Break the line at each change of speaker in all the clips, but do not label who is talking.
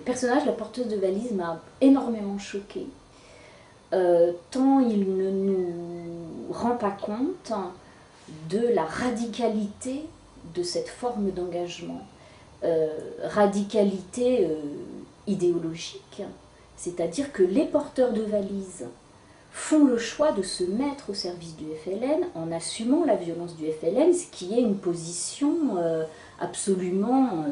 personnage, la porteuse de valise, m'a énormément choquée. Tant il ne nous rend pas compte de la radicalité de cette forme d'engagement. Radicalité idéologique, c'est-à-dire que les porteurs de valises font le choix de se mettre au service du FLN en assumant la violence du FLN, ce qui est une position absolument,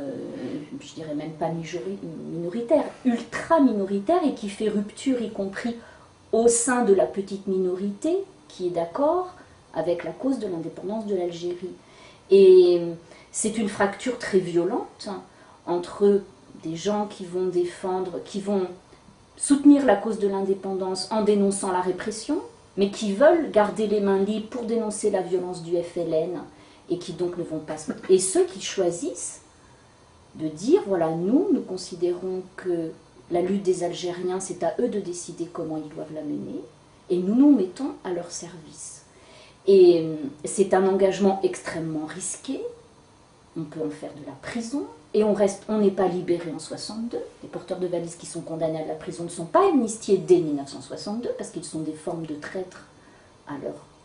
je dirais même pas minoritaire, ultra minoritaire, et qui fait rupture y compris au sein de la petite minorité qui est d'accord avec la cause de l'indépendance de l'Algérie. Et c'est une fracture très violente entre des gens qui vont défendre, qui vont soutenir la cause de l'indépendance en dénonçant la répression, mais qui veulent garder les mains libres pour dénoncer la violence du FLN, et qui donc ne vont pas se mettre. Et ceux qui choisissent de dire, voilà, nous considérons que la lutte des Algériens, c'est à eux de décider comment ils doivent la mener, et nous nous mettons à leur service. Et c'est un engagement extrêmement risqué, on peut en faire de la prison, et on n'est pas libéré en 62. Les porteurs de valises qui sont condamnés à la prison ne sont pas amnistiés dès 1962, parce qu'ils sont des formes de traîtres à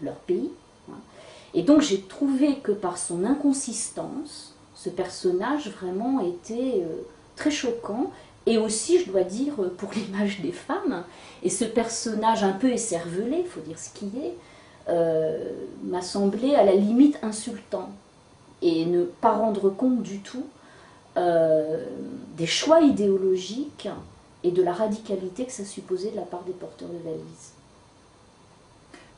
leur pays. Et donc j'ai trouvé que par son inconsistance, ce personnage vraiment était très choquant, et aussi, je dois dire, pour l'image des femmes, et ce personnage un peu écervelé, il faut dire ce qu'il est, m'a semblé à la limite insultant, et ne pas rendre compte du tout des choix idéologiques et de la radicalité que ça supposait de la part des porteurs de valises.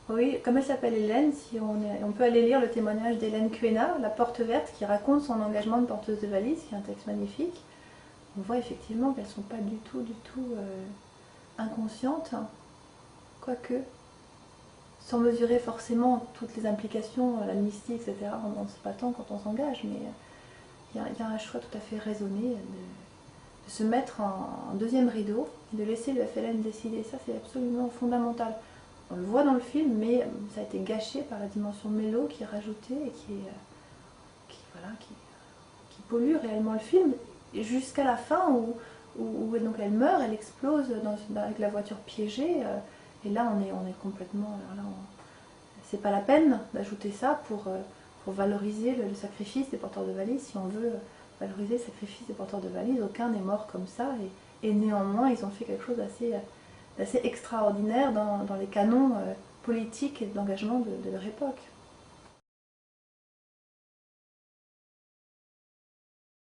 Oui, comme elle s'appelle Hélène, si on peut aller lire le témoignage d'Hélène Cuena, La Porte Verte, qui raconte son engagement de porteuse de valises, qui est un texte magnifique. On voit effectivement qu'elles ne sont pas du tout inconscientes, quoique, sans mesurer forcément toutes les implications, l'amnistie, etc. On ne sait pas tant quand on s'engage, mais il y a un choix tout à fait raisonné de se mettre en deuxième rideau et de laisser le FLN décider. Ça, c'est absolument fondamental. On le voit dans le film, mais ça a été gâché par la dimension mélo qui est rajoutée et qui pollue réellement le film, jusqu'à la fin où donc elle meurt, elle explose avec la voiture piégée, et là on est complètement... C'est pas la peine d'ajouter ça pour valoriser le sacrifice des porteurs de valises. Si on veut valoriser le sacrifice des porteurs de valises, aucun n'est mort comme ça, et néanmoins ils ont fait quelque chose d'assez extraordinaire dans les canons politiques et d'engagement de leur époque.